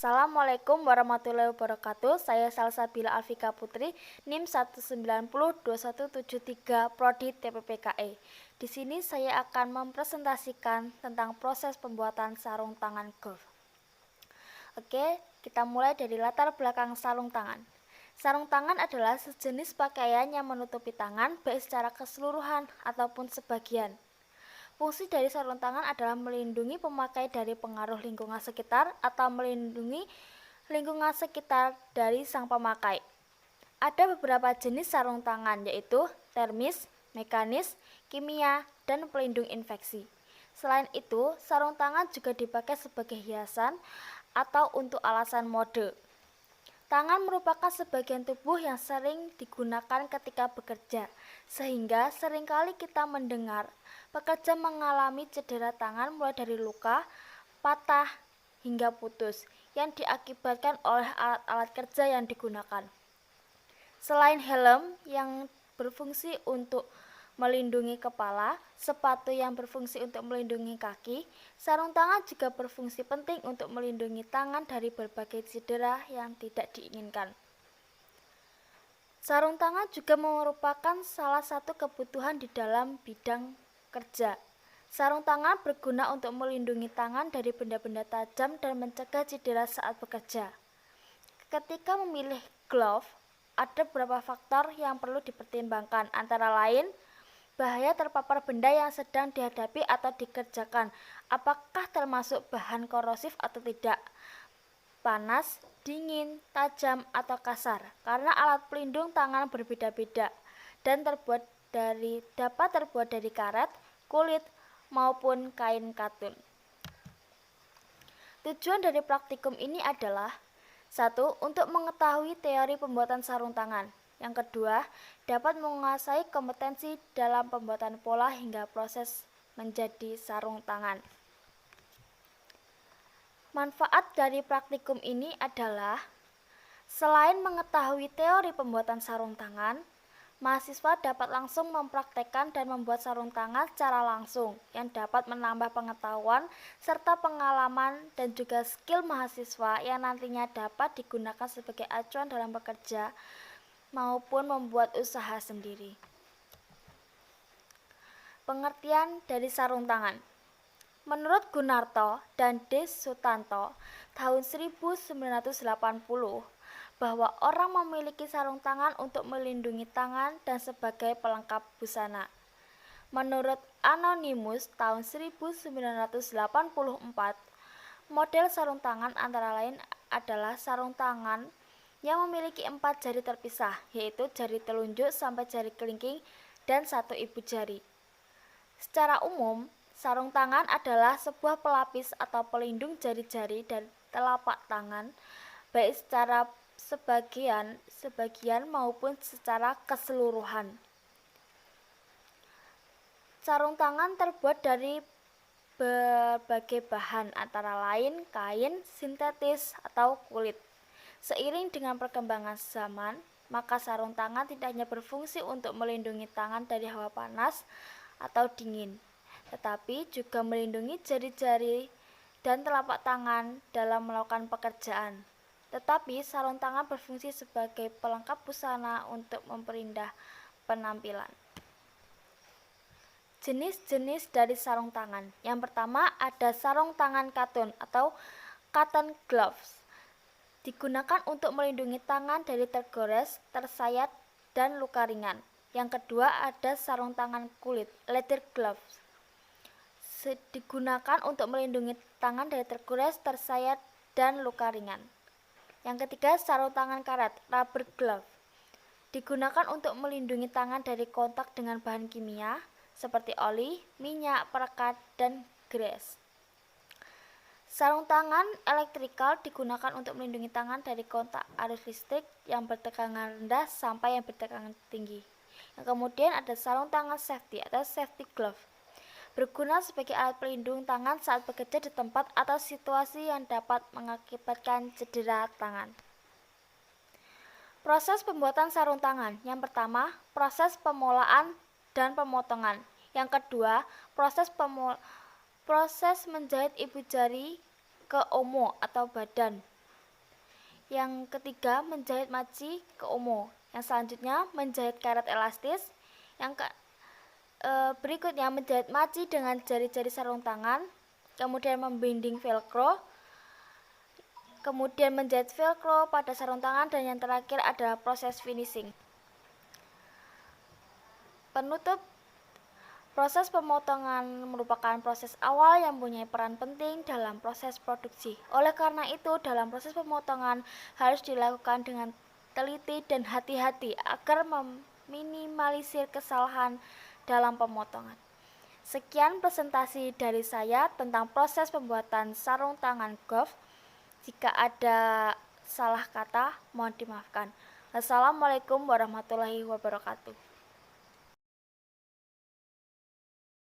Assalamualaikum warahmatullahi wabarakatuh. Saya Salsabila Alfika Putri, NIM 1902173 Prodi TPPKE. Di sini saya akan mempresentasikan tentang proses pembuatan sarung tangan golf. Oke, kita mulai dari latar belakang sarung tangan. Sarung tangan adalah sejenis pakaian yang menutupi tangan baik secara keseluruhan ataupun sebagian. Fungsi dari sarung tangan adalah melindungi pemakai dari pengaruh lingkungan sekitar atau melindungi lingkungan sekitar dari sang pemakai. Ada beberapa jenis sarung tangan yaitu termis, mekanis, kimia, dan pelindung infeksi. Selain itu, sarung tangan juga dipakai sebagai hiasan atau untuk alasan mode. Tangan merupakan sebagian tubuh yang sering digunakan ketika bekerja, sehingga seringkali kita mendengar pekerja mengalami cedera tangan mulai dari luka, patah, hingga putus yang diakibatkan oleh alat-alat kerja yang digunakan. Selain helm yang berfungsi untuk melindungi kepala, sepatu yang berfungsi untuk melindungi kaki, sarung tangan juga berfungsi penting untuk melindungi tangan dari berbagai cedera yang tidak diinginkan. Sarung tangan juga merupakan salah satu kebutuhan di dalam bidang kerja. Sarung tangan berguna untuk melindungi tangan dari benda-benda tajam dan mencegah cedera saat bekerja. Ketika memilih glove, ada beberapa faktor yang perlu dipertimbangkan, antara lain bahaya terpapar benda yang sedang dihadapi atau dikerjakan, apakah termasuk bahan korosif atau tidak, panas, dingin, tajam, atau kasar, karena alat pelindung tangan berbeda-beda dan dapat terbuat dari karet, kulit, maupun kain katun. Tujuan dari praktikum ini adalah 1. Untuk mengetahui teori pembuatan sarung tangan. Yang kedua, dapat menguasai kompetensi dalam pembuatan pola hingga proses menjadi sarung tangan. Manfaat dari praktikum ini adalah selain mengetahui teori pembuatan sarung tangan, mahasiswa dapat langsung mempraktekkan dan membuat sarung tangan secara langsung yang dapat menambah pengetahuan serta pengalaman dan juga skill mahasiswa yang nantinya dapat digunakan sebagai acuan dalam bekerja maupun membuat usaha sendiri. Pengertian dari sarung tangan. Menurut Gunarto dan D. Sutanto tahun 1980 bahwa orang memiliki sarung tangan untuk melindungi tangan dan sebagai pelengkap busana. Menurut Anonymous tahun 1984, model sarung tangan antara lain adalah sarung tangan yang memiliki 4 jari terpisah, yaitu jari telunjuk sampai jari kelingking dan 1 ibu jari. Secara umum, sarung tangan adalah sebuah pelapis atau pelindung jari-jari dan telapak tangan, baik secara sebagian maupun secara keseluruhan. Sarung tangan terbuat dari berbagai bahan, antara lain kain, sintetis, atau kulit. Seiring dengan perkembangan zaman, maka sarung tangan tidak hanya berfungsi untuk melindungi tangan dari hawa panas atau dingin, tetapi juga melindungi jari-jari dan telapak tangan dalam melakukan pekerjaan. Tetapi sarung tangan berfungsi sebagai pelengkap busana untuk memperindah penampilan. Jenis-jenis dari sarung tangan. Yang pertama ada sarung tangan katun atau cotton gloves. Digunakan untuk melindungi tangan dari tergores, tersayat, dan luka ringan. Yang kedua ada sarung tangan kulit, leather gloves. Digunakan untuk melindungi tangan dari tergores, tersayat, dan luka ringan. Yang ketiga sarung tangan karet, rubber glove. Digunakan untuk melindungi tangan dari kontak dengan bahan kimia seperti oli, minyak, perekat, dan grease. Sarung tangan elektrikal digunakan untuk melindungi tangan dari kontak arus listrik yang bertekanan rendah sampai yang bertekanan tinggi. Yang kemudian ada sarung tangan safety atau safety glove. Berguna sebagai alat pelindung tangan saat bekerja di tempat atau situasi yang dapat mengakibatkan cedera tangan. Proses pembuatan sarung tangan. Yang pertama, proses pemolaan dan pemotongan. Yang kedua, proses menjahit ibu jari ke omo atau badan. Yang ketiga, menjahit maci ke omo. Yang selanjutnya, menjahit karet elastis. Berikutnya, menjahit maci dengan jari-jari sarung tangan. Kemudian membinding velcro. Kemudian menjahit velcro pada sarung tangan. Dan yang terakhir adalah proses finishing. Penutup. Proses pemotongan merupakan proses awal yang mempunyai peran penting dalam proses produksi. Oleh karena itu, dalam proses pemotongan harus dilakukan dengan teliti dan hati-hati agar meminimalisir kesalahan dalam pemotongan. Sekian presentasi dari saya tentang proses pembuatan sarung tangan golf. Jika ada salah kata, mohon dimaafkan. Wassalamualaikum warahmatullahi wabarakatuh.